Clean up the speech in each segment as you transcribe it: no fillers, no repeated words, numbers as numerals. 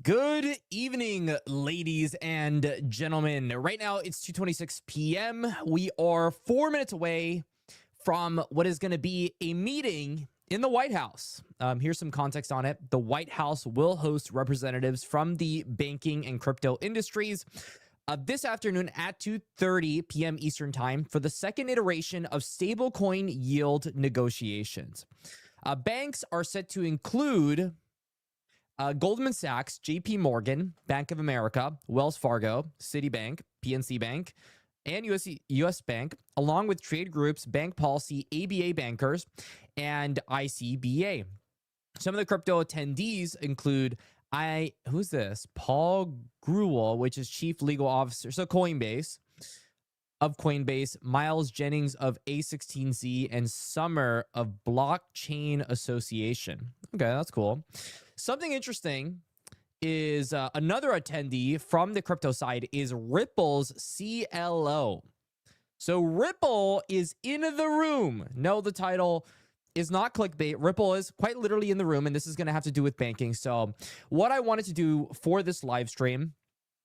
Good evening, ladies and gentlemen. Right now, it's 2:26 p.m. We are 4 minutes away from what is going to be a meeting in the White House. Here's some context on it. The White House will host representatives from the banking and crypto industries this afternoon at 2:30 p.m. Eastern Time for the second iteration of stablecoin yield negotiations. Banks are set to include Goldman Sachs, JPMorgan, Bank of America, Wells Fargo, Citibank, PNC Bank, and US Bank, along with trade groups, Bank Policy, ABA Bankers, and ICBA. Some of the crypto attendees include who's this? Paul Grewal, which is Chief Legal Officer, so Coinbase, Miles Jennings of A16Z, and Summer of Blockchain Association. Okay, that's cool. Something interesting is another attendee from the crypto side is Ripple's CLO. So Ripple is in the room. No, the title is not clickbait. Ripple is quite literally in the room, and this is going to have to do with banking. So what I wanted to do for this live stream,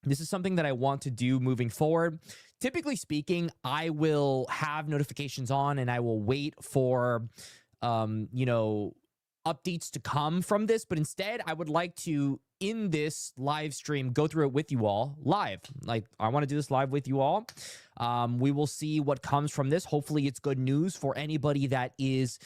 this is something that I want to do moving forward. Typically speaking, I will have notifications on and I will wait for, updates to come from this. But instead, I would like to, in this live stream, go through it with you all live. Like, I want to do this live with you all. We will see what comes from this. Hopefully, it's good news for anybody that is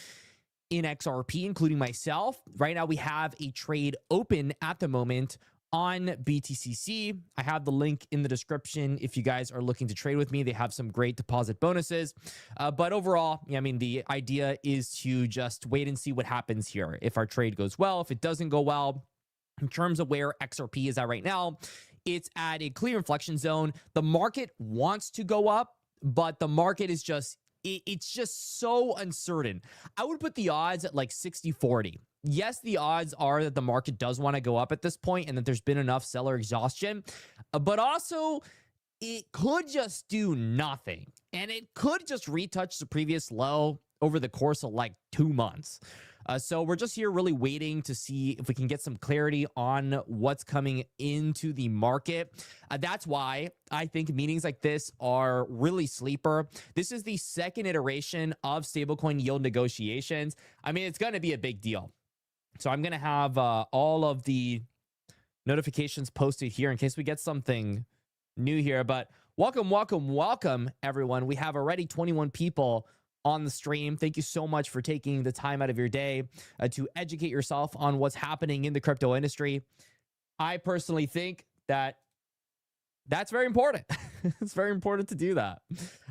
in XRP, including myself. Right now, we have a trade open at the moment on BTCC. I have the link in the description if you guys are looking to trade with me. They have some great deposit bonuses. But overall, I mean, the idea is to just wait and see what happens here. If our trade goes well, if it doesn't go well, in terms of where XRP is at right now, it's at a clear inflection zone. The market wants to go up, but the market is it's just so uncertain. I would put the odds at like 60-40. Yes, the odds are that the market does want to go up at this point and that there's been enough seller exhaustion, but also it could just do nothing. And it could just retouch the previous low over the course of like 2 months. So we're just here really waiting to see if we can get some clarity on what's coming into the market. That's why I think meetings like this are really sleeper. This is the second iteration of stablecoin yield negotiations. I mean, it's going to be a big deal. So I'm going to have all of the notifications posted here in case we get something new here. But welcome, everyone. We have already 21 people on the stream. Thank you so much for taking the time out of your day to educate yourself on what's happening in the crypto industry. I personally think that that's very important. It's very important to do that.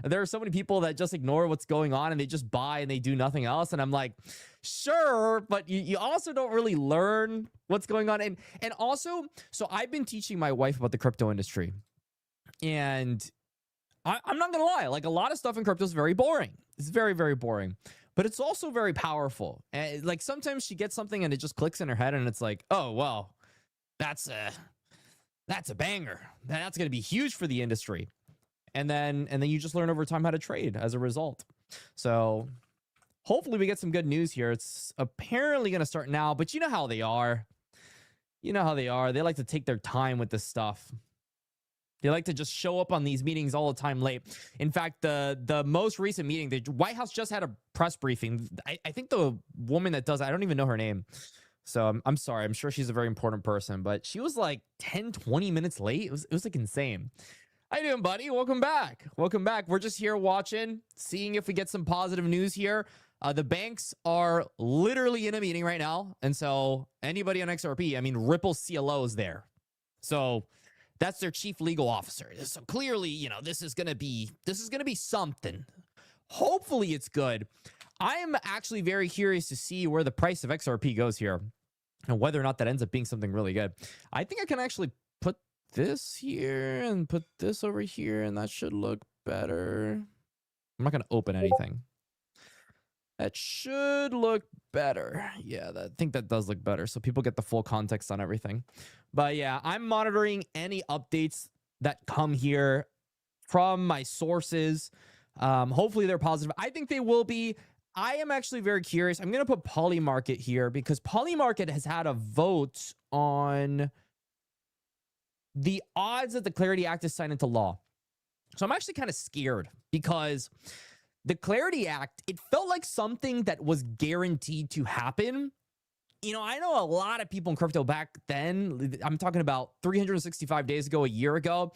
There are so many people that just ignore what's going on and they just buy and they do nothing else. And I'm like, sure, but you also don't really learn what's going on. And also, so I've been teaching my wife about the crypto industry. And I'm not going to lie, like a lot of stuff in crypto is very boring. It's very, very boring. But it's also very powerful. And like sometimes she gets something and it just clicks in her head and it's like, oh, well, that's a banger. That's going to be huge for the industry. And then you just learn over time how to trade as a result. So hopefully we get some good news here. It's apparently going to start now, but you know how they are. You know how they are. They like to take their time with this stuff. They like to just show up on these meetings all the time late. In fact, the most recent meeting, the White House just had a press briefing. I think the woman that does it, I don't even know her name. So I'm sorry. I'm sure she's a very important person, but she was like 10, 20 minutes late. It was like insane. How you doing, buddy? Welcome back. Welcome back. We're just here watching, seeing if we get some positive news here. The banks are literally in a meeting right now. And so anybody on XRP, I mean, Ripple's CLO is there. So that's their chief legal officer. So clearly, this is going to be something. Hopefully it's good. I am actually very curious to see where the price of XRP goes here and whether or not that ends up being something really good. I think I can actually put this here and put this over here, and that should look better. I'm not going to open anything. That should look better. Yeah, I think that does look better. So people get the full context on everything. But yeah, I'm monitoring any updates that come here from my sources. Hopefully they're positive. I think they will be. I am actually very curious. I'm going to put Polymarket here because Polymarket has had a vote on the odds that the Clarity Act is signed into law. So I'm actually kind of scared because the Clarity Act, it felt like something that was guaranteed to happen. You know, I know a lot of people in crypto back then, I'm talking about 365 days ago, a year ago,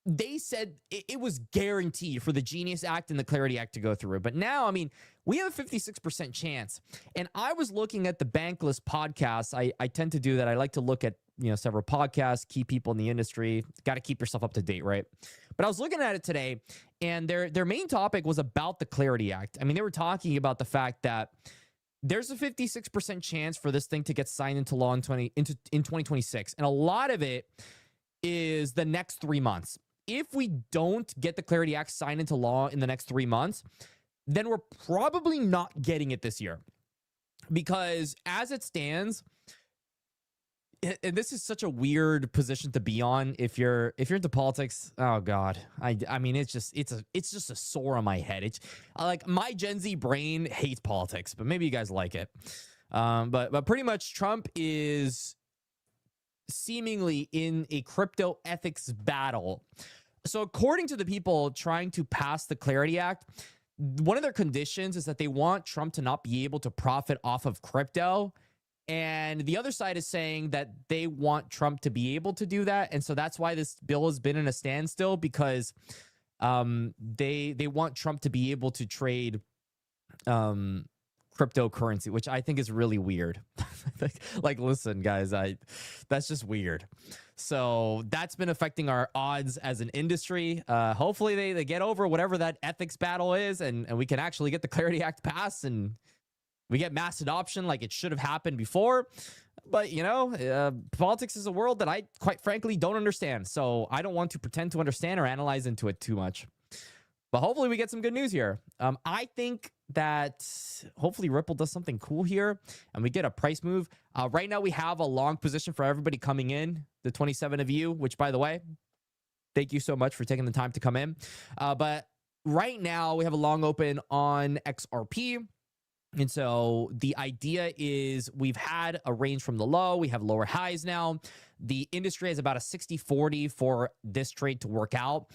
they said it was guaranteed for the Genius Act and the Clarity Act to go through. But now, I mean, we have a 56% chance. And I was looking at the Bankless podcast. I tend to do that. I like to look at, you know, several podcasts, key people in the industry. Got to keep yourself up to date, right? But I was looking at it today, and their main topic was about the Clarity Act. I mean, they were talking about the fact that there's a 56% chance for this thing to get signed into law in 2026. And a lot of it is the next 3 months. If we don't get the Clarity Act signed into law in the next 3 months, then we're probably not getting it this year. Because as it stands, and this is such a weird position to be on if you're into politics. Oh God, I mean it's just a sore on my head. It's like my Gen Z brain hates politics, but maybe you guys like it. But pretty much Trump is seemingly in a crypto ethics battle. So according to the people trying to pass the Clarity Act, one of their conditions is that they want Trump to not be able to profit off of crypto. And the other side is saying that they want Trump to be able to do that. And so that's why this bill has been in a standstill, because they want Trump to be able to trade cryptocurrency, which I think is really weird. Like, listen, guys, that's just weird. So that's been affecting our odds as an industry. Hopefully they get over whatever that ethics battle is, and we can actually get the Clarity Act passed and we get mass adoption like it should have happened before. But, you know, politics is a world that I, quite frankly, don't understand. So I don't want to pretend to understand or analyze into it too much. But hopefully we get some good news here. I think that hopefully Ripple does something cool here and we get a price move. Right now we have a long position for everybody coming in, the 27 of you, which, by the way, thank you so much for taking the time to come in. But right now we have a long open on XRP. And so the idea is we've had a range from the low. We have lower highs now. The industry has about a 60-40 for this trade to work out,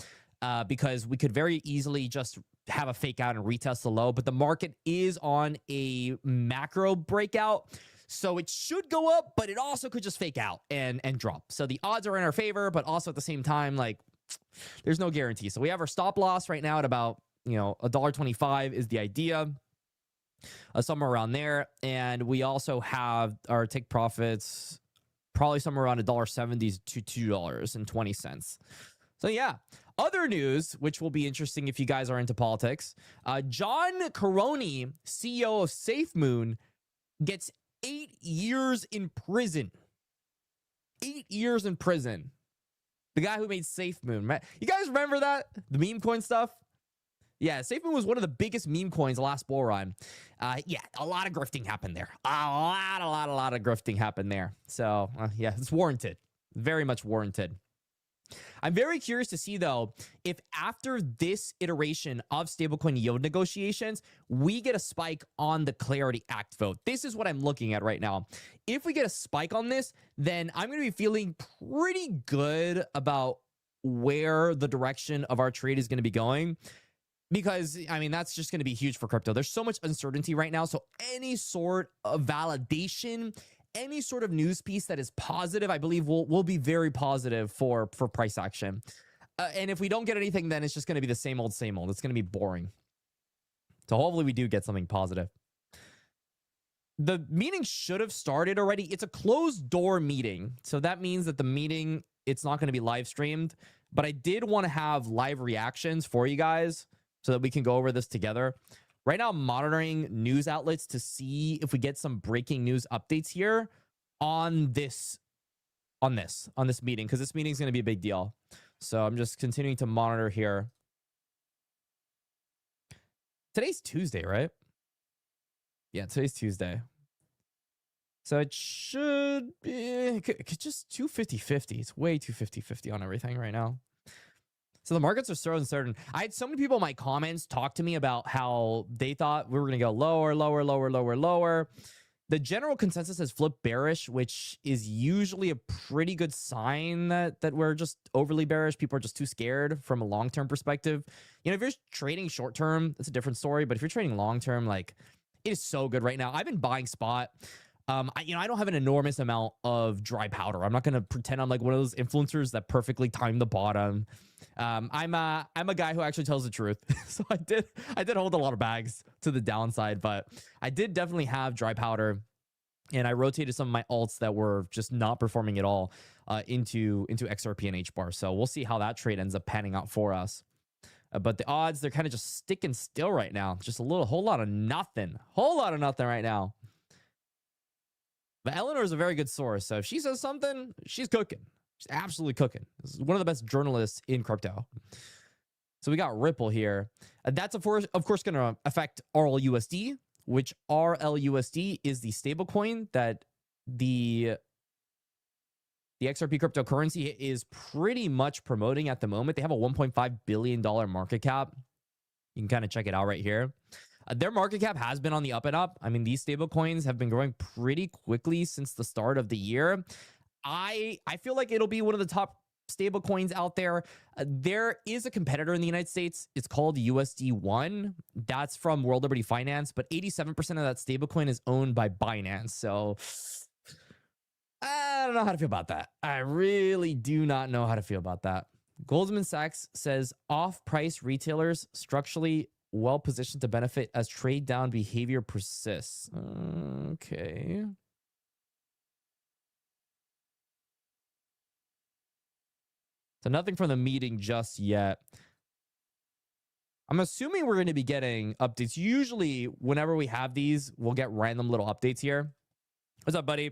because we could very easily just have a fake out and retest the low. But the market is on a macro breakout, so it should go up, but it also could just fake out and drop. So the odds are in our favor, but also at the same time, like, there's no guarantee. So we have our stop loss right now at about, you know, $1.25 is the idea. Somewhere around there. And we also have our take profits probably somewhere around $1.70 to $2.20. So yeah, other news, which will be interesting if you guys are into politics. John Caroni, CEO of SafeMoon, gets 8 years in prison. 8 years in prison. The guy who made SafeMoon, right? You guys remember that? The meme coin stuff? Yeah, SafeMoon was one of the biggest meme coins last bull run. Yeah, a lot of grifting happened there. A lot of grifting happened there. So, yeah, it's warranted. Very much warranted. I'm very curious to see, though, if after this iteration of stablecoin yield negotiations, we get a spike on the Clarity Act vote. This is what I'm looking at right now. If we get a spike on this, then I'm going to be feeling pretty good about where the direction of our trade is going to be going. Because, I mean, that's just going to be huge for crypto. There's so much uncertainty right now. So any sort of validation, any sort of news piece that is positive, I believe will be very positive for price action. And if we don't get anything, then it's just going to be the same old, same old. It's going to be boring. So hopefully we do get something positive. The meeting should have started already. It's a closed door meeting. So that means that the meeting, it's not going to be live streamed. But I did want to have live reactions for you guys, so that we can go over this together. Right now, I'm monitoring news outlets to see if we get some breaking news updates here on this meeting, because this meeting is going to be a big deal. So I'm just continuing to monitor here. Today's Tuesday, right? Yeah, today's Tuesday. So it should be just 250-50. It's way too 50-50 on everything right now. So the markets are so uncertain. I had so many people in my comments talk to me about how they thought we were going to go lower. The general consensus has flipped bearish, which is usually a pretty good sign that we're just overly bearish. People are just too scared from a long-term perspective. You know, if you're trading short-term, that's a different story. But if you're trading long-term, like, it is so good right now. I've been buying spot. I don't have an enormous amount of dry powder. I'm not going to pretend I'm like one of those influencers that perfectly time the bottom. I'm a guy who actually tells the truth. So I did hold a lot of bags to the downside, but I did definitely have dry powder, and I rotated some of my alts that were just not performing at all into XRP and HBAR. So we'll see how that trade ends up panning out for us. But the odds, they're kind of just sticking still right now. Just a whole lot of nothing right now. But Eleanor is a very good source. So if she says something, she's cooking. She's absolutely cooking. This is one of the best journalists in crypto. So we got Ripple here. That's, of course going to affect RLUSD, which RLUSD is the stablecoin that the XRP cryptocurrency is pretty much promoting at the moment. They have a $1.5 billion market cap. You can kind of check it out right here. Their market cap has been on the up and up. I mean, these stable coins have been growing pretty quickly since the start of the year. I feel like it'll be one of the top stable coins out there. There is a competitor in the United States. It's called USD1. That's from World Liberty Finance, but 87% of that stable coin is owned by Binance. So I don't know how to feel about that. I really do not know how to feel about that. Goldman Sachs says off-price retailers structurally well positioned to benefit as trade down behavior persists. Okay. So nothing from the meeting just yet. I'm assuming we're going to be getting updates. Usually, whenever we have these, we'll get random little updates here. What's up, buddy?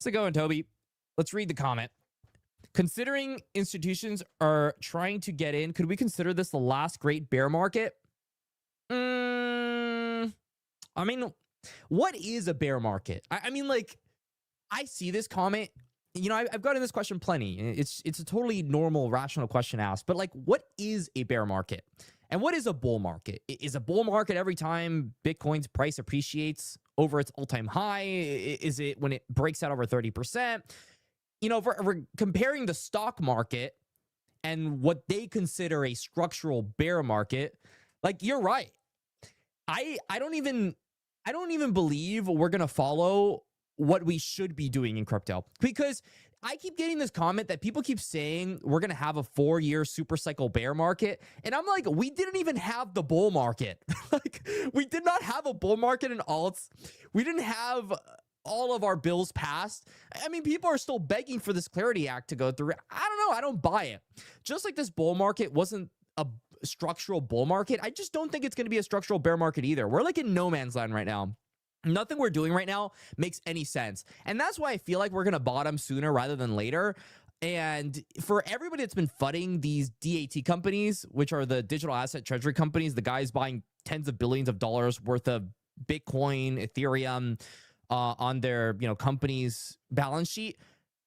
How's it going, Toby? Let's read the comment. Considering institutions are trying to get in, could we consider this the last great bear market? I mean, what is a bear market? I mean, like, I see this comment. You know, I've gotten this question plenty. It's a totally normal, rational question asked. But, like, what is a bear market? And what is a bull market? Is a bull market every time Bitcoin's price appreciates over its all-time high? Is it when it breaks out over 30%? You know, if we're comparing the stock market and what they consider a structural bear market, like, you're right. I don't even believe we're going to follow what we should be doing in crypto, because I keep getting this comment that people keep saying we're going to have a 4-year super cycle bear market. And I'm like, we didn't even have the bull market. Like, we did not have a bull market in alts. We didn't have all of our bills passed. I mean, people are still begging for this Clarity Act to go through. I don't know. I don't buy it. Just like this bull market wasn't a structural bull market, I just don't think it's going to be a structural bear market either. We're like in no man's land right now. Nothing we're doing right now makes any sense. And that's why I feel like we're going to bottom sooner rather than later. And for everybody that's been fudding these DAT companies, which are the digital asset treasury companies, the guys buying tens of billions of dollars worth of Bitcoin, Ethereum on their, company's balance sheet,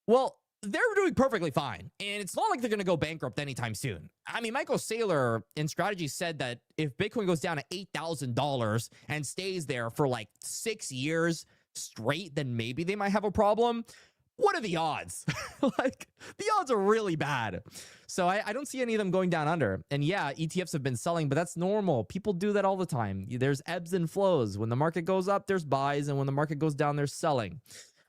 well, they're doing perfectly fine. And it's not like they're going to go bankrupt anytime soon. I mean, Michael Saylor in Strategy said that if Bitcoin goes down to $8,000 and stays there for like 6 years straight, then maybe they might have a problem. What are the odds? Like, the odds are really bad. So I don't see any of them going down under. And yeah, ETFs have been selling, but that's normal. People do that all the time. There's ebbs and flows. When the market goes up, there's buys. And when the market goes down, there's selling.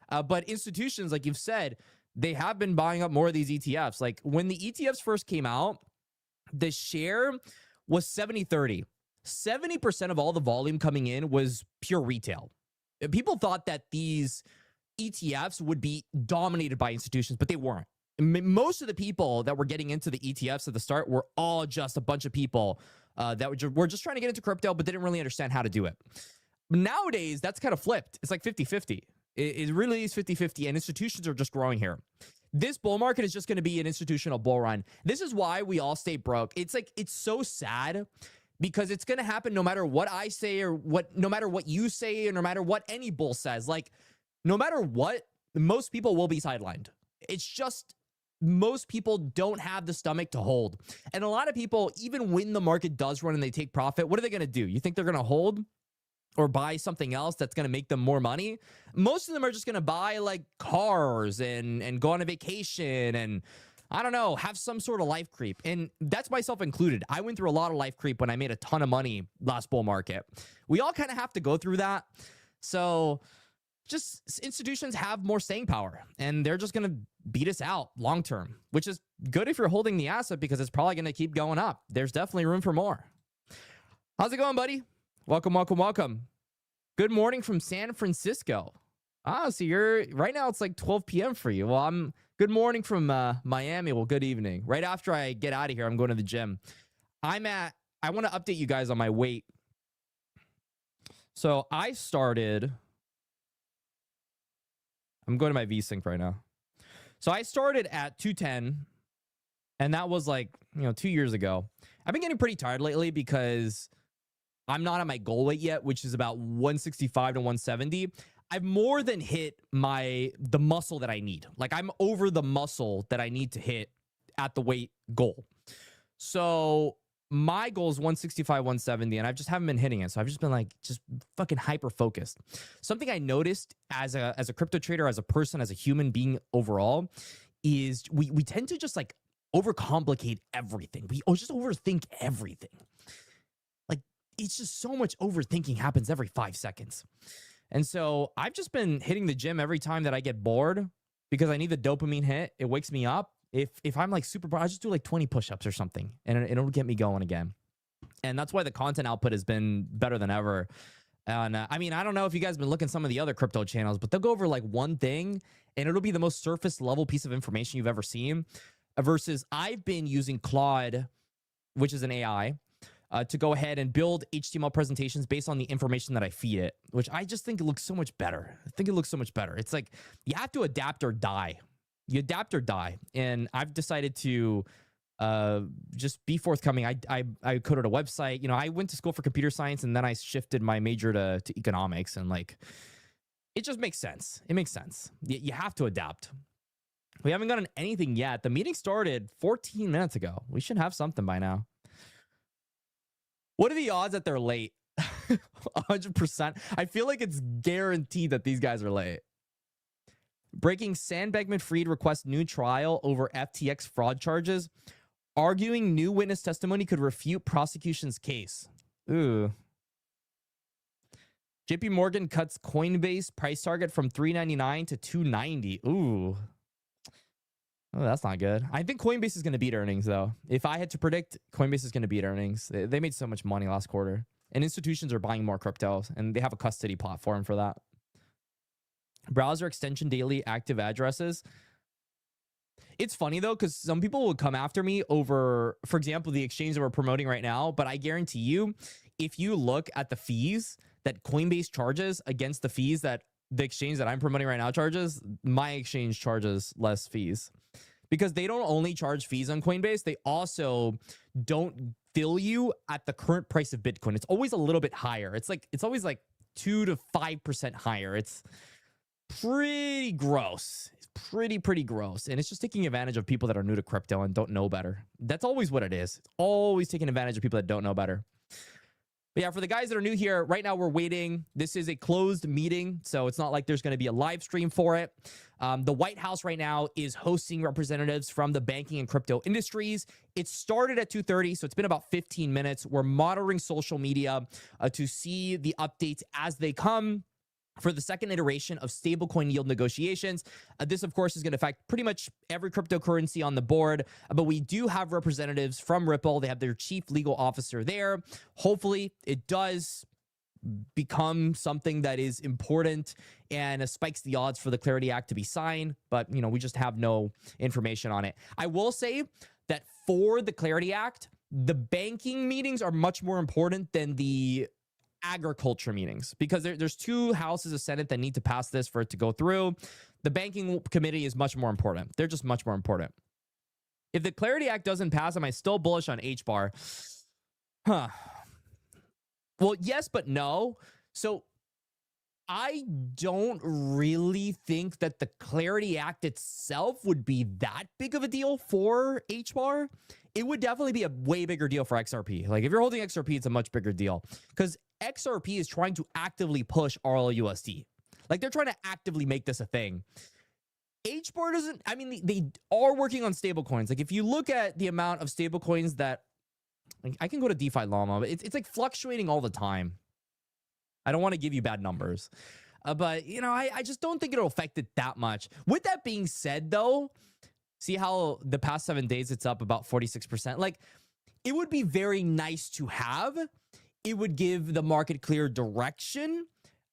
But institutions, like you've said, they have been buying up more of these ETFs. Like, when the ETFs first came out, the share was 70-30. 70% of all the volume coming in was pure retail. People thought that these ETFs would be dominated by institutions, but they weren't. Most of the people that were getting into the ETFs at the start were all just a bunch of people that were just trying to get into crypto, but didn't really understand how to do it. Nowadays, that's kind of flipped. It's like 50-50. It really is 50-50, and institutions are just growing here. This bull market is just going to be an institutional bull run. This is why we all stay broke. It's like, it's so sad because it's going to happen no matter what I say or no matter what you say or no matter what any bull says. Like, no matter what, most people will be sidelined. It's just most people don't have the stomach to hold. And a lot of people, even when the market does run and they take profit, what are they going to do? You think they're going to hold? or buy something else that's going to make them more money. Most of them are just going to buy like cars and go on a vacation and I don't know, have some sort of life creep. And that's myself included. I went through a lot of life creep when I made a ton of money last bull market. We all kind of have to go through that. So just institutions have more staying power and they're just going to beat us out long term, which is good if you're holding the asset because it's probably going to keep going up. There's definitely room for more. How's it going, buddy? Welcome, welcome, welcome. Good morning from San Francisco. Ah, so you're right now it's like 12 p.m. for you. Well, good morning from Miami. Well, good evening. Right after I get out of here, I'm going to the gym. I want to update you guys on my weight. So I'm going to my VSync right now. So I started at 210, and that was like, 2 years ago. I've been getting pretty tired lately because I'm not at my goal weight yet, which is about 165 to 170. I've more than hit the muscle that I need. Like I'm over the muscle that I need to hit at the weight goal. So my goal is 165, 170, and I just haven't been hitting it. So I've just been just fucking hyper focused. Something I noticed as a crypto trader, as a person, as a human being overall, is we tend to just like overcomplicate everything. We just overthink everything. Like it's just so much overthinking happens every 5 seconds. And so I've just been hitting the gym every time that I get bored because I need the dopamine hit. It wakes me up. If I'm like super bored, I just do like 20 push-ups or something and it'll get me going again. And that's why the content output has been better than ever. And I mean, I don't know if you guys have been looking at some of the other crypto channels, but they'll go over like one thing and it'll be the most surface level piece of information you've ever seen versus I've been using Claude, which is an AI, to go ahead and build HTML presentations based on the information that I feed it, which I just think it looks so much better. I think it looks so much better. It's like you have to adapt or die. You adapt or die. And I've decided to just be forthcoming. I coded a website. I went to school for computer science and then I shifted my major to economics. And like, it just makes sense. It makes sense. You have to adapt. We haven't gotten anything yet. The meeting started 14 minutes ago. We should have something by now. What are the odds that they're late? 100%. I feel like it's guaranteed that these guys are late. Breaking: Sam Bankman-Fried requests new trial over FTX fraud charges. Arguing new witness testimony could refute prosecution's case. Ooh. JPMorgan cuts Coinbase price target from $3.99 to $2.90. Ooh. Oh, that's not good. I think Coinbase is going to beat earnings, though. If I had to predict, Coinbase is going to beat earnings. They made so much money last quarter. And institutions are buying more crypto, and they have a custody platform for that. Browser extension daily active addresses. It's funny, though, because some people will come after me over, for example, the exchange that we're promoting right now. But I guarantee you, if you look at the fees that Coinbase charges against the fees that the exchange that I'm promoting right now charges, my exchange charges less fees. Because they don't only charge fees on Coinbase, they also don't bill you at the current price of Bitcoin. It's always a little bit higher. It's always like 2 to 5% higher. It's pretty gross. It's pretty gross. And it's just taking advantage of people that are new to crypto and don't know better. That's always what it is. It's always taking advantage of people that don't know better. But yeah, for the guys that are new here, right now we're waiting. This is a closed meeting, so it's not like there's going to be a live stream for it. The White House right now is hosting representatives from the banking and crypto industries. It started at 2:30, so it's been about 15 minutes. We're monitoring social media to see the updates as they come for the second iteration of stablecoin yield negotiations. This, of course, is going to affect pretty much every cryptocurrency on the board, but we do have representatives from Ripple. They have their chief legal officer there. Hopefully, it does become something that is important and spikes the odds for the Clarity Act to be signed, but, we just have no information on it. I will say that for the Clarity Act, the banking meetings are much more important than the agriculture meetings, because there's 2 houses of Senate that need to pass this for it to go through. The banking committee is much more important. They're just much more important. If the Clarity Act doesn't pass, am I still bullish on HBAR? Well, yes, but no. So I don't really think that the Clarity Act itself would be that big of a deal for HBAR. It would definitely be a way bigger deal for XRP. Like if you're holding XRP, it's a much bigger deal because XRP is trying to actively push RLUSD. Like, they're trying to actively make this a thing. HBAR doesn't, I mean, they are working on stablecoins. Like, if you look at the amount of stablecoins that, like, I can go to DeFi Llama, but it's like fluctuating all the time. I don't want to give you bad numbers. But, you know, I just don't think it'll affect it that much. With that being said, though, see how the past 7 days it's up about 46%? Like, it would be very nice to have. It would give the market clear direction,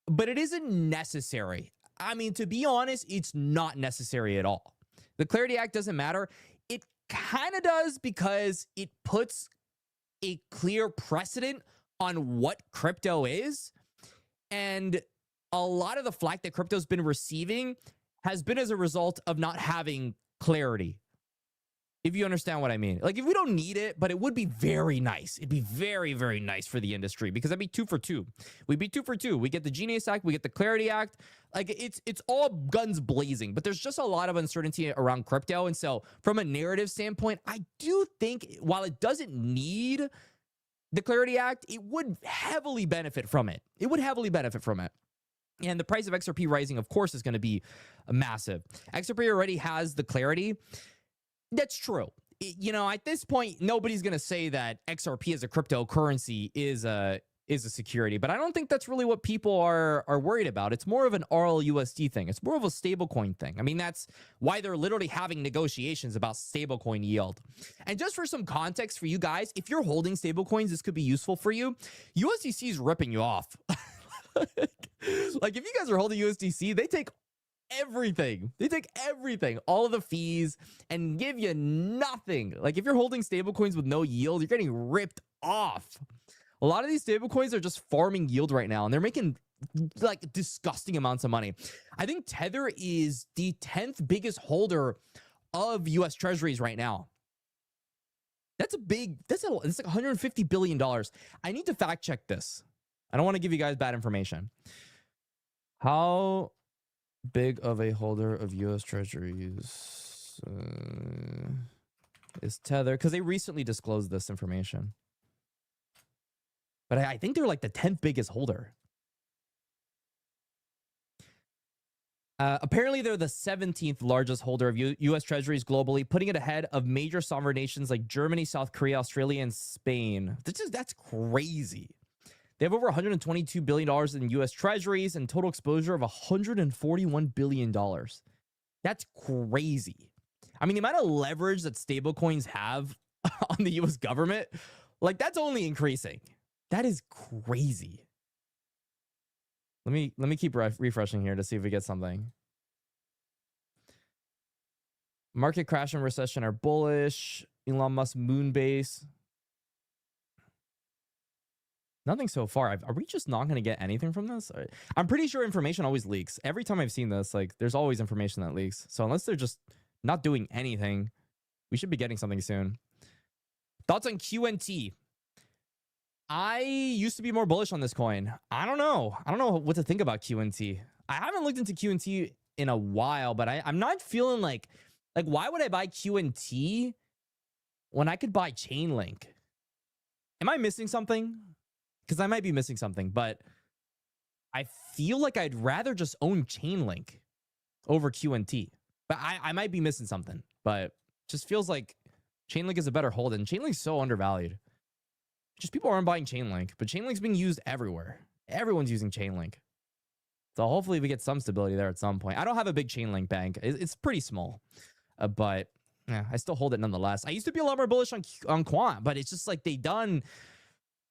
but it isn't necessary. I mean, to be honest, it's not necessary at all. The Clarity Act doesn't matter. It kind of does because it puts a clear precedent on what crypto is. And a lot of the flack that crypto's been receiving has been as a result of not having clarity. If you understand what I mean. Like, if we don't need it, but it would be very nice. It'd be very, very nice for the industry because that'd be 2 for 2. We'd be 2 for 2. We get the Genius Act, we get the Clarity Act. Like, it's all guns blazing, but there's just a lot of uncertainty around crypto. And so from a narrative standpoint, I do think while it doesn't need the Clarity Act, it would heavily benefit from it. It would heavily benefit from it. And the price of XRP rising, of course, is going to be massive. XRP already has the clarity. That's true. You know, at this point, nobody's going to say that XRP as a cryptocurrency is a security, but I don't think that's really what people are worried about. It's more of an RLUSD thing. It's more of a stablecoin thing. I mean, that's why they're literally having negotiations about stablecoin yield. And just for some context for you guys, if you're holding stablecoins, this could be useful for you. USDC is ripping you off. Like, if you guys are holding USDC, they take everything. They take everything, all of the fees, and give you nothing. Like, if you're holding stablecoins with no yield, you're getting ripped off. A lot of these stablecoins are just farming yield right now, and they're making like disgusting amounts of money. I think Tether is the 10th biggest holder of US Treasuries right now. It's like $150 billion. I need to fact check this. I don't want to give you guys bad information. How big of a holder of US Treasuries is Tether? Because they recently disclosed this information. But I think they're like the 10th biggest holder. Apparently, they're the 17th largest holder of U.S. Treasuries globally, putting it ahead of major sovereign nations like Germany, South Korea, Australia, and Spain. That's crazy. They have over $122 billion in U.S. Treasuries and total exposure of $141 billion. That's crazy. I mean, the amount of leverage that stablecoins have on the U.S. government, like, that's only increasing. That is crazy. Let me keep refreshing here to see if we get something. Market crash and recession are bullish. Elon Musk moon base. Nothing so far. Are we just not going to get anything from this? I'm pretty sure information always leaks. Every time I've seen this, like, there's always information that leaks. So unless they're just not doing anything, we should be getting something soon. Thoughts on QNT? I used to be more bullish on this coin. I don't know what to think about QNT. I haven't looked into QNT in a while, but I'm not feeling like why would I buy QNT when I could buy Chainlink? Am I missing something? Because I might be missing something, but I feel like I'd rather just own Chainlink over QNT. But I might be missing something, but it just feels like Chainlink is a better hold, and Chainlink's so undervalued. Just people aren't buying Chainlink, but Chainlink's being used everywhere. Everyone's using Chainlink. So hopefully we get some stability there at some point. I don't have a big Chainlink bank. It's pretty small, but yeah, I still hold it nonetheless. I used to be a lot more bullish on Quant, but it's just like they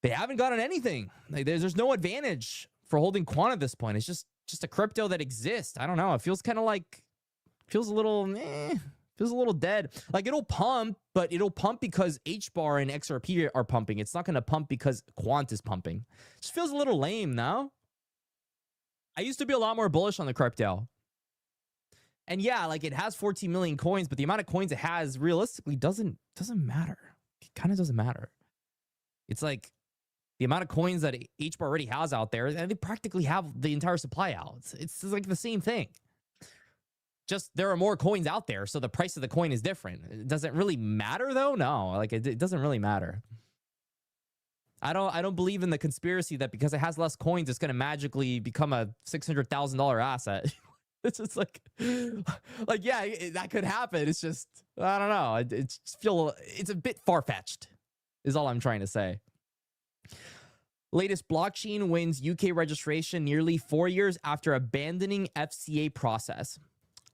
haven't gotten anything. Like, there's no advantage for holding Quant at this point. It's just a crypto that exists. I don't know. It feels kind of like, feels a little dead. Like, it'll pump, but it'll pump because HBAR and XRP are pumping. It's not going to pump because Quant is pumping. It just feels a little lame now. I used to be a lot more bullish on the crypto. And yeah, like, it has 14 million coins, but the amount of coins it has realistically doesn't matter. It kind of doesn't matter. It's like the amount of coins that HBAR already has out there, and they practically have the entire supply out. It's like the same thing. Just there are more coins out there, so the price of the coin is different. Does it really matter, though? No, like, it doesn't really matter. I don't believe in the conspiracy that because it has less coins, it's gonna magically become a $600,000 asset. It's just like yeah, that could happen. It's just I don't know. It's a bit far fetched, is all I'm trying to say. Latest blockchain wins UK registration nearly 4 years after abandoning FCA process.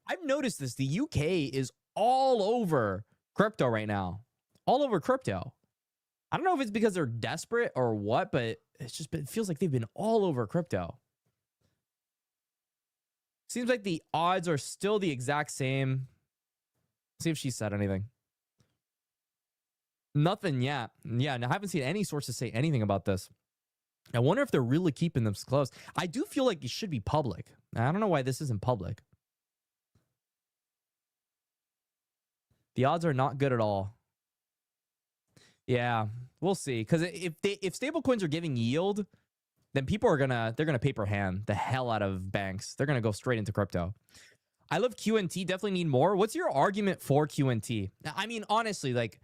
I've noticed this. The UK is all over crypto right now. All over crypto. I don't know if it's because they're desperate or what, but it feels like they've been all over crypto. Seems like the odds are still the exact same. See if she said anything. Nothing yet. Yeah, I haven't seen any sources say anything about this. I wonder if they're really keeping this close. I do feel like it should be public. I don't know why this isn't public. The odds are not good at all. Yeah, we'll see. Because if stablecoins are giving yield, then people are they're gonna paper hand the hell out of banks. They're gonna go straight into crypto. I love QNT. Definitely need more. What's your argument for QNT? I mean, honestly, like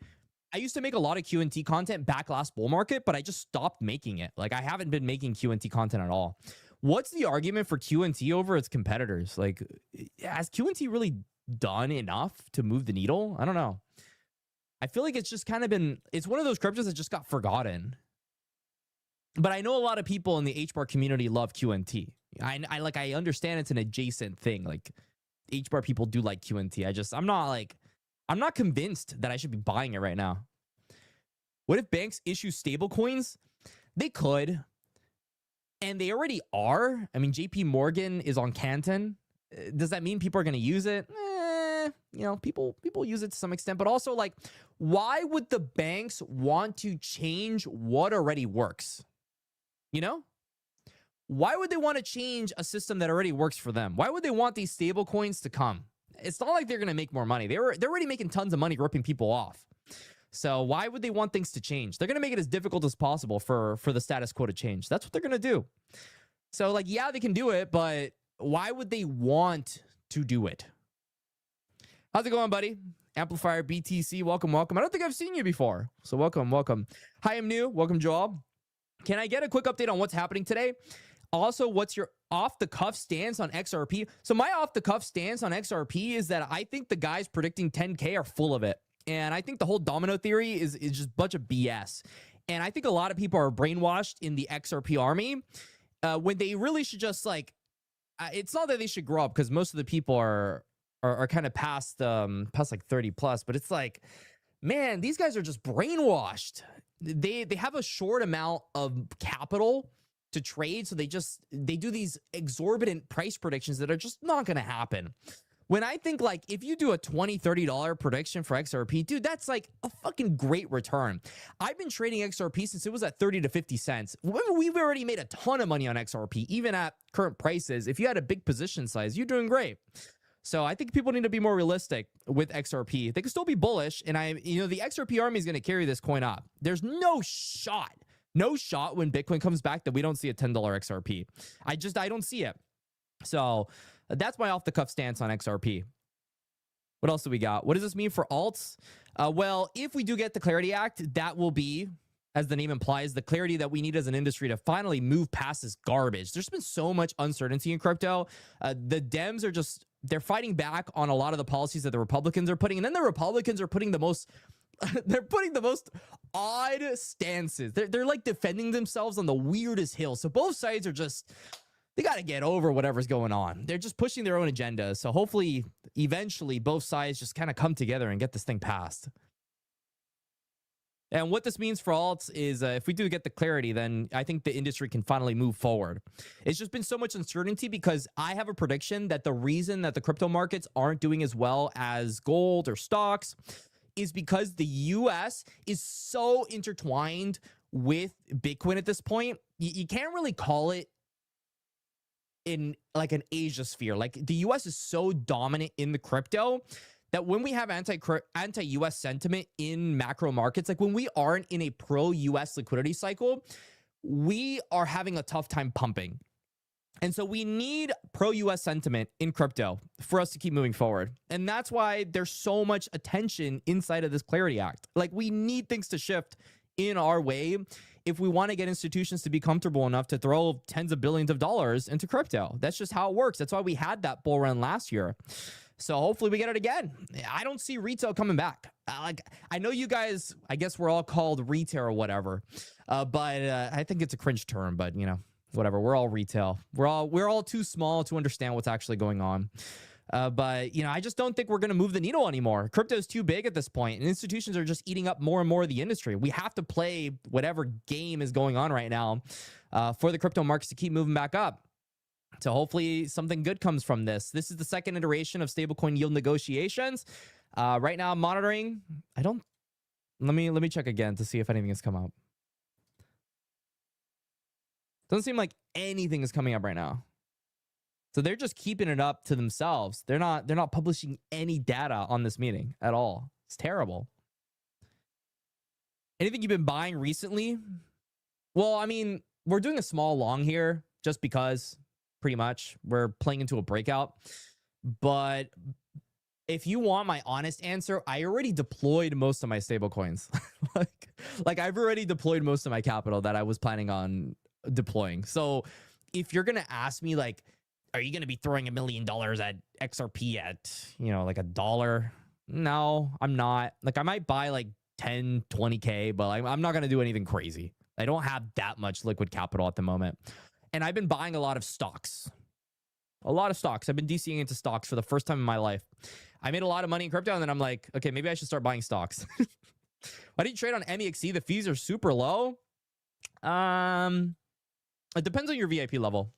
I used to make a lot of QNT content back last bull market, but I just stopped making it. Like I haven't been making QNT content at all. What's the argument for QNT over its competitors? Like, has QNT really done enough to move the needle? I don't know. I feel like it's just kind of been, it's one of those cryptos that just got forgotten. But I know a lot of people in the HBAR community love QNT. I understand it's an adjacent thing. Like HBAR people do like QNT. I'm not convinced that I should be buying it right now. What if banks issue stable coins? They could. And they already are. I mean, JPMorgan is on Canton. Does that mean people are going to use it? People use it to some extent. But also, like, why would the banks want to change what already works? Why would they want to change a system that already works for them? Why would they want these stable coins to come? It's not like they're going to make more money. They're already making tons of money ripping people off. So why would they want things to change? They're going to make it as difficult as possible for the status quo to change. That's what they're going to do. So, like, yeah, they can do it, but why would they want to do it? How's it going, buddy? Amplifier BTC, welcome. I don't think I've seen you before. So welcome. Hi, I'm new. Welcome, Joel. Can I get a quick update on what's happening today? Also, what's your off-the-cuff stance on XRP? So my off-the-cuff stance on XRP is that I think the guys predicting 10K are full of it. And I think the whole domino theory is just a bunch of BS. And I think a lot of people are brainwashed in the XRP army when they really should just, like, it's not that they should grow up, because most of the people are kind of past like 30 plus, but it's like, man, these guys are just brainwashed. They have a short amount of capital to trade, so they do these exorbitant price predictions that are just not going to happen. When I think, like, if you do a $20, $30 prediction for XRP, dude, that's like a fucking great return. I've been trading XRP since it was at 30 to 50 cents. We've already made a ton of money on XRP, even at current prices. If you had a big position size, you're doing great. So I think people need to be more realistic with XRP. They can still be bullish, and the XRP army is going to carry this coin up. There's no shot when Bitcoin comes back that we don't see a $10 XRP. I don't see it. So that's my off-the-cuff stance on XRP. What else do we got? What does this mean for alts? Well, if we do get the Clarity Act, that will be, as the name implies, the clarity that we need as an industry to finally move past this garbage. There's been so much uncertainty in crypto. The Dems are they're fighting back on a lot of the policies that the Republicans are putting. And then the Republicans are putting the most odd stances. They're like defending themselves on the weirdest hill. So both sides are they got to get over whatever's going on. They're just pushing their own agendas. So hopefully, eventually, both sides just kind of come together and get this thing passed. And what this means for alts is if we do get the clarity, then I think the industry can finally move forward. It's just been so much uncertainty, because I have a prediction that the reason that the crypto markets aren't doing as well as gold or stocks is because the US is so intertwined with Bitcoin at this point. You can't really call it in like an Asia sphere. Like, the US is so dominant in the crypto that when we have anti-US sentiment in macro markets, like when we aren't in a pro-US liquidity cycle, we are having a tough time pumping. And so we need pro-US sentiment in crypto for us to keep moving forward. And that's why there's so much attention inside of this Clarity Act. Like, we need things to shift in our way if we want to get institutions to be comfortable enough to throw tens of billions of dollars into crypto. That's just how it works. That's why we had that bull run last year. So hopefully we get it again. I don't see retail coming back. I know you guys, I guess we're all called retail or whatever, but I think it's a cringe term, but you know, whatever. We're all retail. We're all too small to understand what's actually going on. But you know, I just don't think we're going to move the needle anymore. Crypto is too big at this point, and institutions are just eating up more and more of the industry. We have to play whatever game is going on right now for the crypto markets to keep moving back up. So hopefully something good comes from this. This is the second iteration of stablecoin yield negotiations. Right now I'm monitoring. Let me check again to see if anything has come up. Doesn't seem like anything is coming up right now. So they're just keeping it up to themselves. They're not publishing any data on this meeting at all. It's terrible. Anything you've been buying recently? Well, I mean, we're doing a small long here just because. Pretty much we're playing into a breakout. But if you want my honest answer, I already deployed most of my stable coins. like I've already deployed most of my capital that I was planning on deploying. So if you're gonna ask me, like, are you gonna be throwing $1 million at XRP at, you know, like $1? No, I'm not. Like, I might buy like 10, 20K, but I'm not gonna do anything crazy. I don't have that much liquid capital at the moment. And I've been buying a lot of stocks. A lot of stocks. I've been DCing into stocks for the first time in my life. I made a lot of money in crypto, and then I'm like, okay, maybe I should start buying stocks. Why do you trade on MEXC? The fees are super low. It depends on your VIP level.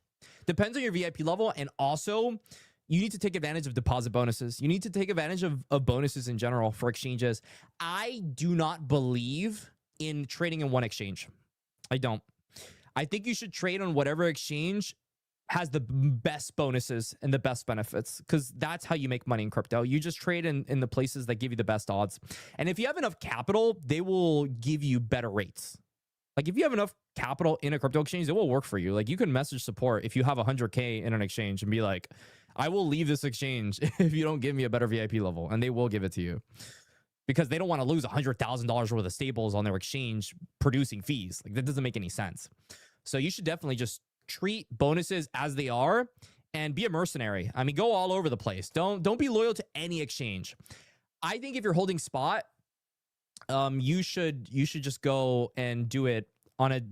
Depends on your VIP level, and also you need to take advantage of deposit bonuses. You need to take advantage of bonuses in general for exchanges. I do not believe in trading in one exchange. I don't. I think you should trade on whatever exchange has the best bonuses and the best benefits, because that's how you make money in crypto. You just trade in the places that give you the best odds. And if you have enough capital, they will give you better rates. Like, if you have enough capital in a crypto exchange, it will work for you. Like, you can message support if you have 100K in an exchange and be like, I will leave this exchange if you don't give me a better VIP level, and they will give it to you. Because they don't want to lose $100,000 worth of stables on their exchange producing fees. Like, that doesn't make any sense. So you should definitely just treat bonuses as they are and be a mercenary. I mean, go all over the place. Don't be loyal to any exchange. I think if you're holding spot, you should just go and do it on a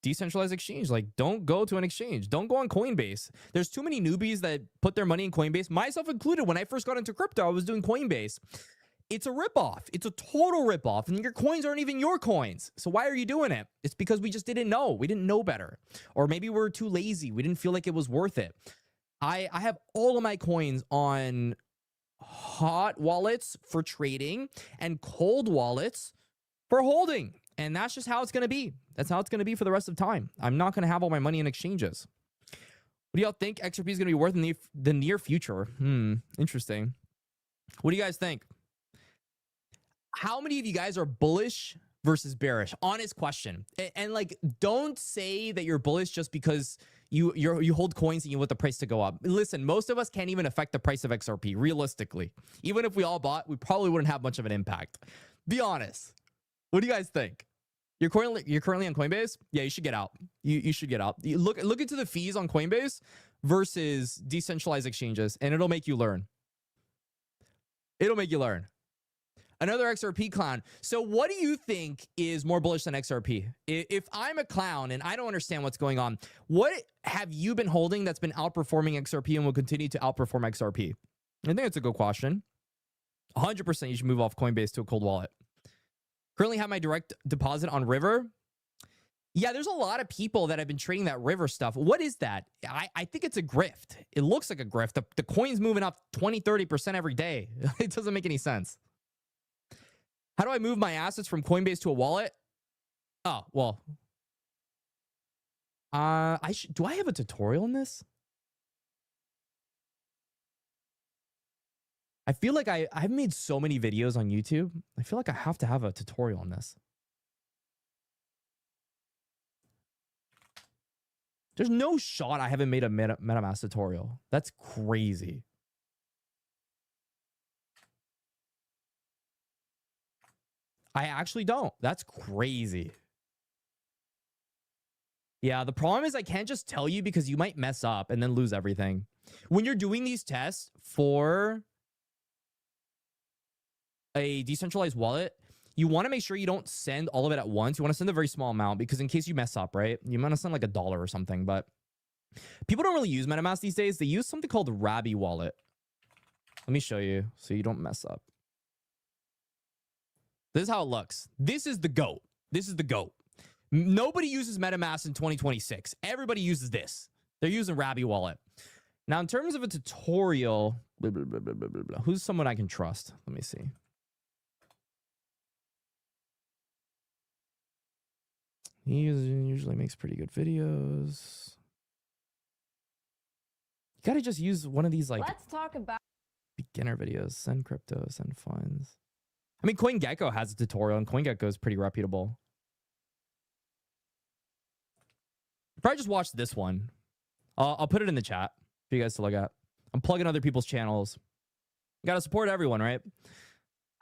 decentralized exchange. Like, don't go to an exchange. Don't go on Coinbase. There's too many newbies that put their money in Coinbase, myself included. When I first got into crypto, I was doing Coinbase. It's a ripoff. It's a total ripoff. And your coins aren't even your coins. So why are you doing it? It's because we just didn't know. We didn't know better. Or maybe we're too lazy. We didn't feel like it was worth it. I have all of my coins on hot wallets for trading and cold wallets for holding. And that's just how it's going to be. That's how it's going to be for the rest of time. I'm not going to have all my money in exchanges. What do y'all think XRP is going to be worth in the near future? Interesting. What do you guys think? How many of you guys are bullish versus bearish? Honest question. And like, don't say that you're bullish just because you hold coins and you want the price to go up. Listen, most of us can't even affect the price of XRP, realistically. Even if we all bought, we probably wouldn't have much of an impact. Be honest. What do you guys think? You're currently on Coinbase? Yeah, you should get out. You should get out. You look into the fees on Coinbase versus decentralized exchanges, and it'll make you learn. It'll make you learn. Another XRP clown. So what do you think is more bullish than XRP? If I'm a clown and I don't understand what's going on, what have you been holding that's been outperforming XRP and will continue to outperform XRP? I think it's a good question. 100% you should move off Coinbase to a cold wallet. Currently have my direct deposit on River. Yeah, there's a lot of people that have been trading that River stuff. What is that? I think it's a grift. It looks like a grift. The coin's moving up 20, 30% every day. It doesn't make any sense. How do I move my assets from Coinbase to a wallet? Oh, well. Do I have a tutorial in this? I feel like I've made so many videos on YouTube. I feel like I have to have a tutorial on this. There's no shot I haven't made a MetaMask tutorial. That's crazy. I actually don't. That's crazy. Yeah, the problem is I can't just tell you because you might mess up and then lose everything. When you're doing these tests for a decentralized wallet, you want to make sure you don't send all of it at once. You want to send a very small amount because in case you mess up, right? You might send like $1 or something, but people don't really use MetaMask these days. They use something called Rabby Wallet. Let me show you so you don't mess up. This is how it looks. This is the GOAT. This is the GOAT. Nobody uses MetaMask in 2026. Everybody uses this. They're using Rabby Wallet. Now, in terms of a tutorial, blah, blah, blah, blah, blah, blah, who's someone I can trust? Let me see. He usually makes pretty good videos. You gotta just use one of these like let's talk about beginner videos. Send crypto, send funds. I mean, CoinGecko has a tutorial, and CoinGecko is pretty reputable. Probably just watch this one. I'll put it in the chat for you guys to look at. I'm plugging other people's channels. You gotta support everyone, right?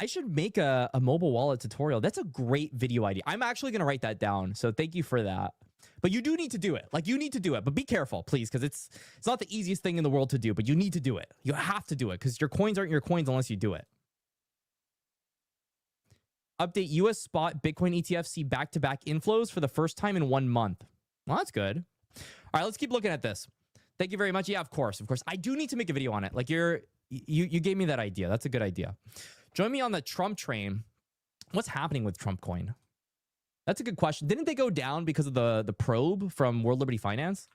I should make a mobile wallet tutorial. That's a great video idea. I'm actually going to write that down. So thank you for that. But you do need to do it. Like, you need to do it. But be careful, please, because it's not the easiest thing in the world to do. But you need to do it. You have to do it because your coins aren't your coins unless you do it. Update US spot Bitcoin ETF see back-to-back inflows for the first time in 1 month. Well, that's good. All right, let's keep looking at this. Thank you very much. Yeah, of course. Of course. I do need to make a video on it. Like, you gave me that idea. That's a good idea. Join me on the Trump train. What's happening with Trumpcoin? That's a good question. Didn't they go down because of the probe from World Liberty Finance?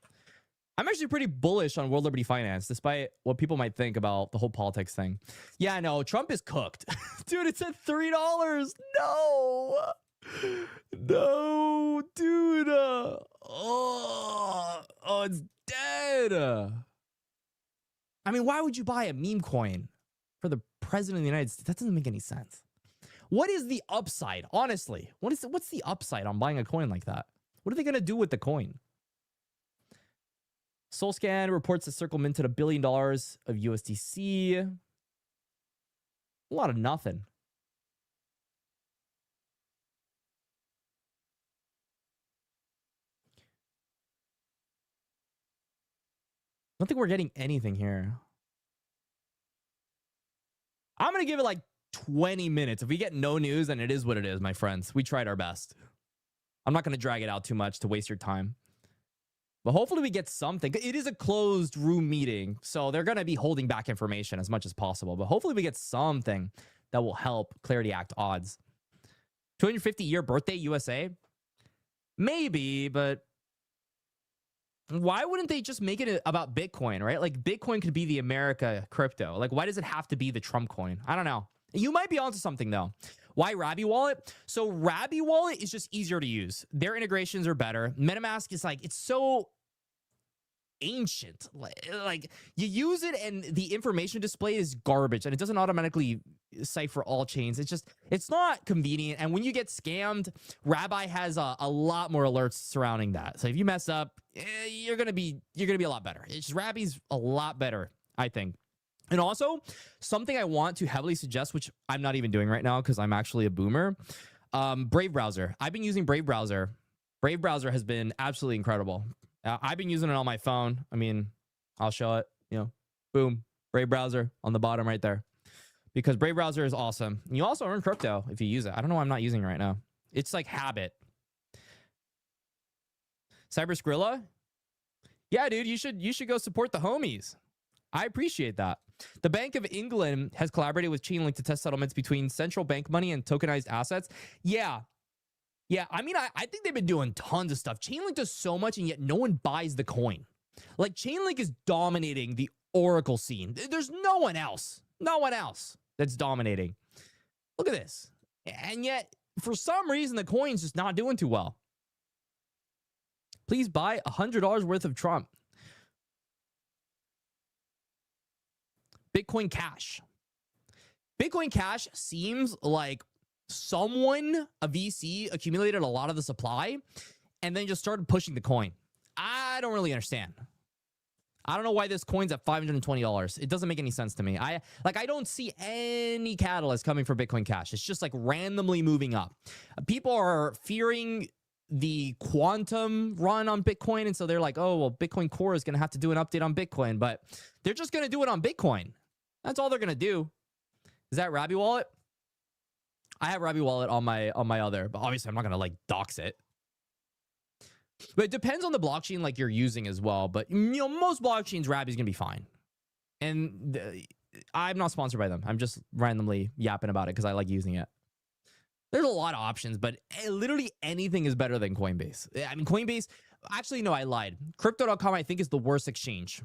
I'm actually pretty bullish on World Liberty Finance, despite what people might think about the whole politics thing. Yeah, no, Trump is cooked. Dude, it's at $3. No. No, dude. Oh, it's dead. I mean, why would you buy a meme coin for the president of the United States? That doesn't make any sense. What is the upside? Honestly, what's the upside on buying a coin like that? What are they going to do with the coin? SoulScan reports that Circle minted $1 billion of USDC. A lot of nothing. I don't think we're getting anything here. I'm going to give it like 20 minutes. If we get no news, then it is what it is, my friends. We tried our best. I'm not going to drag it out too much to waste your time. But hopefully we get something. It is a closed room meeting, so they're going to be holding back information as much as possible. But hopefully we get something that will help Clarity Act odds. 250-year birthday USA? Maybe, but why wouldn't they just make it about Bitcoin, right? Like, Bitcoin could be the America crypto. Like, why does it have to be the Trump coin? I don't know. You might be onto something, though. Why Rabby Wallet? So Rabby Wallet is just easier to use. Their integrations are better. MetaMask is like, it's so ancient. Like, you use it and the information display is garbage and it doesn't automatically cipher all chains. It's not convenient. And when you get scammed, Rabbi has a lot more alerts surrounding that. So if you mess up, you're gonna be a lot better. It's just Rabby's a lot better, I think. And also, something I want to heavily suggest, which I'm not even doing right now because I'm actually a boomer, Brave Browser. I've been using Brave Browser. Brave Browser has been absolutely incredible. I've been using it on my phone. I mean, I'll show it, boom, Brave Browser on the bottom right there. Because Brave Browser is awesome. And you also earn crypto if you use it. I don't know why I'm not using it right now. It's like habit. Cyber Skrilla? Yeah, dude, you should go support the homies. I appreciate that. The Bank of England has collaborated with Chainlink to test settlements between central bank money and tokenized assets. Yeah. I mean, I think they've been doing tons of stuff. Chainlink does so much, and yet no one buys the coin. Like, Chainlink is dominating the Oracle scene. There's no one else that's dominating. Look at this. And yet, for some reason, the coin's just not doing too well. Please buy $100 worth of Trump. Bitcoin Cash. Bitcoin Cash seems like someone, a VC, accumulated a lot of the supply and then just started pushing the coin. I don't really understand. I don't know why this coin's at $520. It doesn't make any sense to me. I don't see any catalyst coming for Bitcoin Cash. It's just like randomly moving up. People are fearing the quantum run on Bitcoin. And so they're like, oh, well, Bitcoin Core is going to have to do an update on Bitcoin, but they're just going to do it on Bitcoin. That's all they're going to do. Is that Rabby Wallet? I have Rabby Wallet on my other, but obviously I'm not going to like dox it. But it depends on the blockchain like you're using as well. But you know, most blockchains, Rabby's going to be fine. And I'm not sponsored by them. I'm just randomly yapping about it because I like using it. There's a lot of options, but literally anything is better than Coinbase. I mean, Coinbase, actually, no, I lied. Crypto.com, I think, is the worst exchange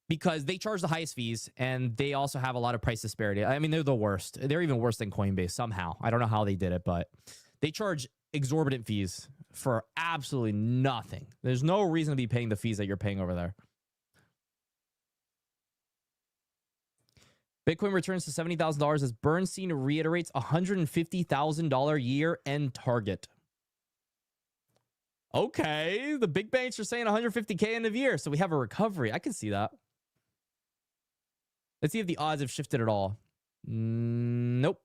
because they charge the highest fees and they also have a lot of price disparity. I mean, they're the worst. They're even worse than Coinbase somehow. I don't know how they did it, but they charge exorbitant fees for absolutely nothing. There's no reason to be paying the fees that you're paying over there. Bitcoin returns to $70,000 as Bernstein reiterates $150,000 year-end target. Okay, the big banks are saying 150K end of year, so we have a recovery. I can see that. Let's see if the odds have shifted at all. Nope.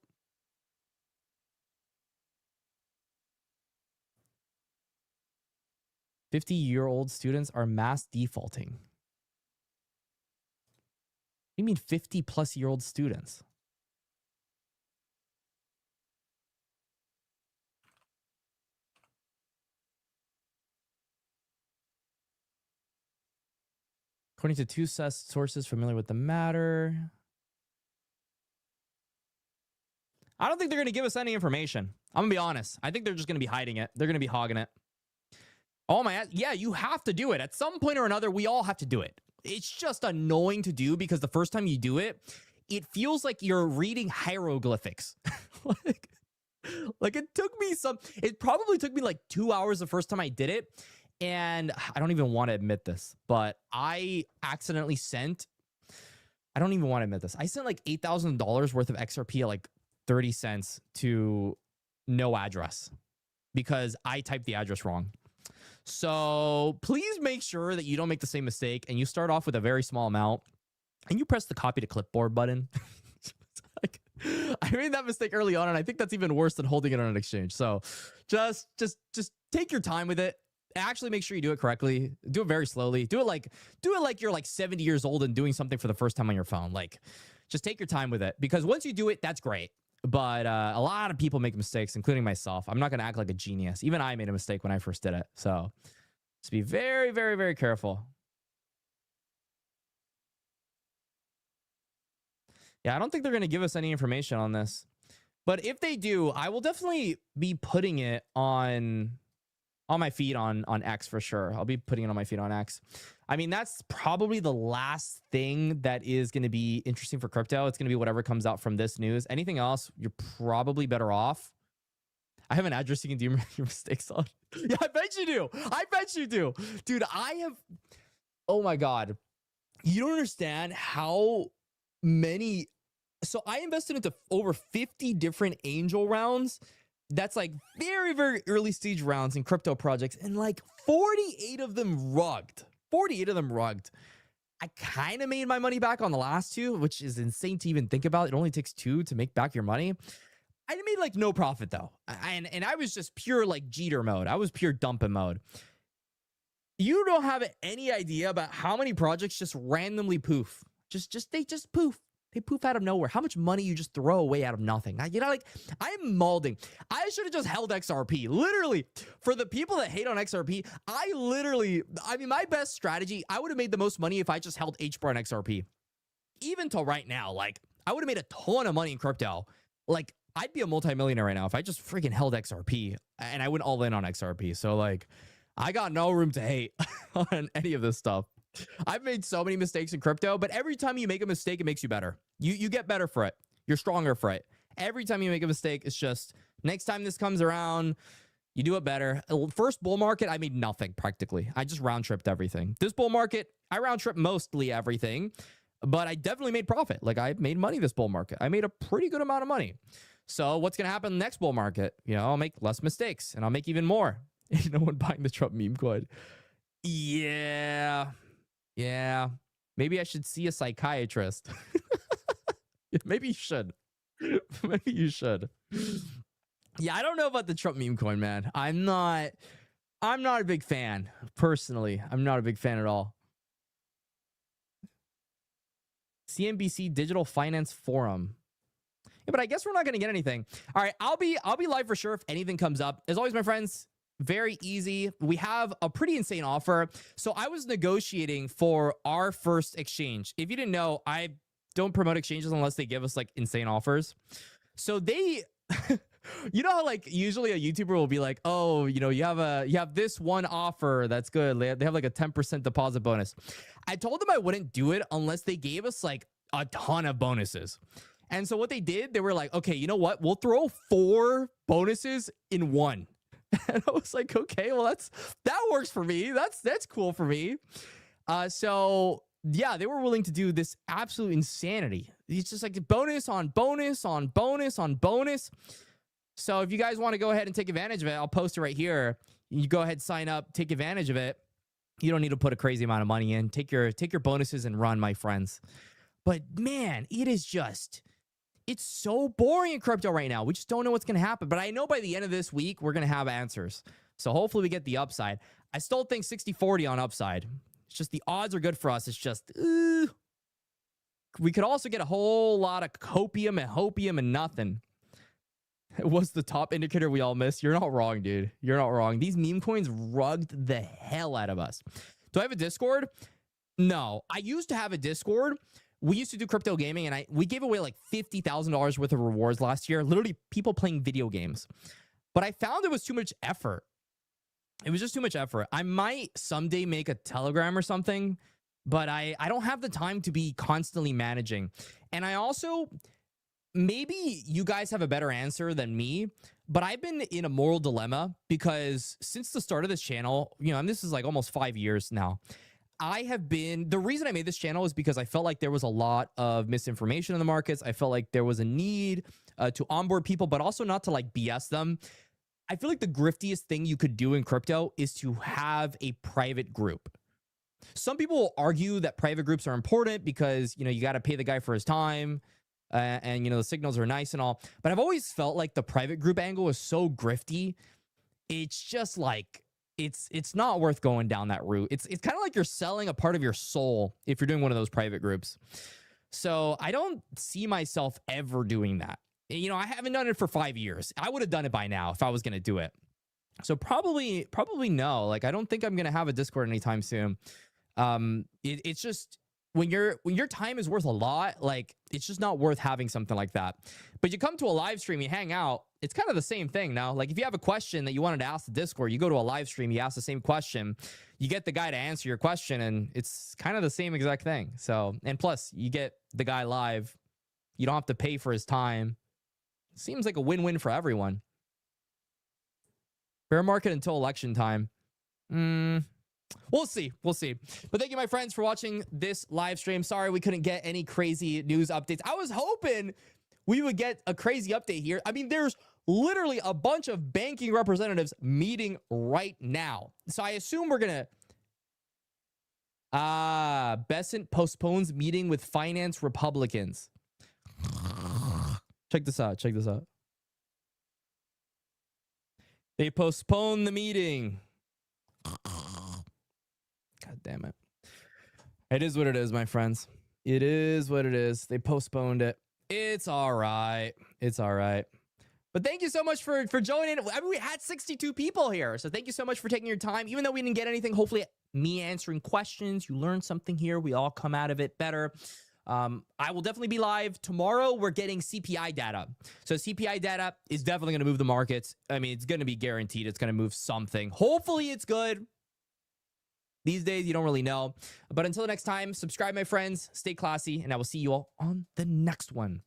"50-year-old students are mass defaulting." What do you mean 50-plus-year-old students? According to two sources familiar with the matter. I don't think they're going to give us any information. I'm going to be honest. I think they're just going to be hiding it. They're going to be hogging it. Oh my, yeah, you have to do it. At some point or another, we all have to do it. It's just annoying to do because the first time you do it, it feels like you're reading hieroglyphics. It probably took me like 2 hours the first time I did it. And I don't even want to admit this, but I accidentally sent, I don't even want to admit this. I sent like $8,000 worth of XRP at like 30 cents to no address because I typed the address wrong. So please make sure that you don't make the same mistake and you start off with a very small amount and you press the copy to clipboard button. Like, I made that mistake early on and I think that's even worse than holding it on an exchange. So just take your time with it. Actually make sure you do it correctly. Do it very slowly. Do it like you're like 70 years old and doing something for the first time on your phone. Like, just take your time with it because once you do it, that's great. But a lot of people make mistakes, including myself. I'm not going to act like a genius. Even I made a mistake when I first did it. So just be very, very, very careful. Yeah, I don't think they're going to give us any information on this. But if they do, I will definitely be putting it on my feed on X for sure. I'll be putting it on my feed on X. I mean, that's probably the last thing that is going to be interesting for crypto. It's going to be whatever comes out from this news. Anything else, you're probably better off. I have an address you can do your mistakes on. Yeah, I bet you do. I bet you do. Dude, I have... Oh my God. You don't understand how many... So I invested into over 50 different angel rounds. That's like very, very early stage rounds in crypto projects. And like 48 of them rugged. 48 of them rugged. I kind of made my money back on the last two, which is insane to even think about. It only takes 2 to make back your money. I made like no profit though. And I was just pure like Jeter mode. I was pure dumping mode. You don't have any idea about how many projects just randomly poof. They just poof. They poof out of nowhere. How much money you just throw away out of nothing. I'm malding. I should have just held XRP. Literally, for the people that hate on XRP, my best strategy, I would have made the most money if I just held HBAR and XRP. Even till right now, like, I would have made a ton of money in crypto. Like, I'd be a multimillionaire right now if I just freaking held XRP and I went all in on XRP. So, like, I got no room to hate on any of this stuff. I've made so many mistakes in crypto, but every time you make a mistake, it makes you better. You get better for it. You're stronger for it. Every time you make a mistake, it's just next time this comes around, you do it better. First bull market, I made nothing practically. I just round tripped everything. This bull market, I round tripped mostly everything, but I definitely made profit. Like, I made money this bull market. I made a pretty good amount of money. So what's going to happen next bull market? You know, I'll make less mistakes and I'll make even more. No one buying the Trump meme coin. Yeah. Maybe I should see a psychiatrist. Maybe you should. Maybe you should. Yeah, I don't know about the Trump meme coin, man. I'm not a big fan. Personally, I'm not a big fan at all. CNBC Digital Finance Forum. Yeah, but I guess we're not going to get anything. All right, I'll be live for sure if anything comes up. As always, my friends, very easy. We have a pretty insane offer. So I was negotiating for our first exchange. If you didn't know, I don't promote exchanges unless they give us like insane offers. So they you know how like usually a YouTuber will be like, "Oh, you know, you have this one offer that's good. They have like a 10% deposit bonus." I told them I wouldn't do it unless they gave us like a ton of bonuses. And so what they did, they were like, "Okay, you know what? We'll throw 4 bonuses in one." And I was like, "Okay, well that works for me. That's cool for me." So yeah, they were willing to do this absolute insanity. It's just like bonus on bonus on bonus on bonus. So if you guys want to go ahead and take advantage of it, I'll post it right here. You go ahead, sign up, take advantage of it. You don't need to put a crazy amount of money in. Take your bonuses and run, my friends. But man, it's so boring in crypto right now. We just don't know what's going to happen. But I know by the end of this week, we're going to have answers. So hopefully we get the upside. I still think 60-40 on upside. It's just the odds are good for us. It's just, we could also get a whole lot of copium and nothing. It was the top indicator we all missed. You're not wrong, dude. You're not wrong. These meme coins rugged the hell out of us. Do I have a Discord? No. I used to have a Discord. We used to do crypto gaming, and we gave away like $50,000 worth of rewards last year. Literally people playing video games. But I found it was too much effort. It was just too much effort. I might someday make a Telegram or something, but I don't have the time to be constantly managing. And I also... Maybe you guys have a better answer than me, but I've been in a moral dilemma because since the start of this channel, you know, and this is like almost 5 years now, the reason I made this channel is because I felt like there was a lot of misinformation in the markets. I felt like there was a need to onboard people, but also not to like BS them. I feel like the griftiest thing you could do in crypto is to have a private group. Some people will argue that private groups are important because, you know, you got to pay the guy for his time. And, you know, the signals are nice and all. But I've always felt like the private group angle is so grifty. It's just like, it's not worth going down that route. It's kind of like you're selling a part of your soul if you're doing one of those private groups. So I don't see myself ever doing that. You know, I haven't done it for 5 years. I would have done it by now if I was going to do it. So probably no. Like, I don't think I'm going to have a Discord anytime soon. It's just... When your time is worth a lot, like it's just not worth having something like that. But you come to a live stream, you hang out, it's kind of the same thing now. Like if you have a question that you wanted to ask the Discord, you go to a live stream, you ask the same question, you get the guy to answer your question, and it's kind of the same exact thing. So, and plus you get the guy live. You don't have to pay for his time. Seems like a win-win for everyone. Bear market until election time. We'll see. But thank you, my friends, for watching this live stream. Sorry we couldn't get any crazy news updates. I was hoping we would get a crazy update here. I mean, there's literally a bunch of banking representatives meeting right now. So I assume we're going to... Besant postpones meeting with finance Republicans. Check this out. They postponed the meeting. God damn it. It is what it is, my friends. It is what it is. They postponed it. It's all right. But thank you so much for joining. I mean, we had 62 people here. So thank you so much for taking your time. Even though we didn't get anything, hopefully me answering questions, you learned something here. We all come out of it better. I will definitely be live tomorrow. We're getting CPI data. So CPI data is definitely going to move the markets. I mean, it's going to be guaranteed. It's going to move something. Hopefully it's good. These days, you don't really know. But until next time, subscribe, my friends. Stay classy, and I will see you all on the next one.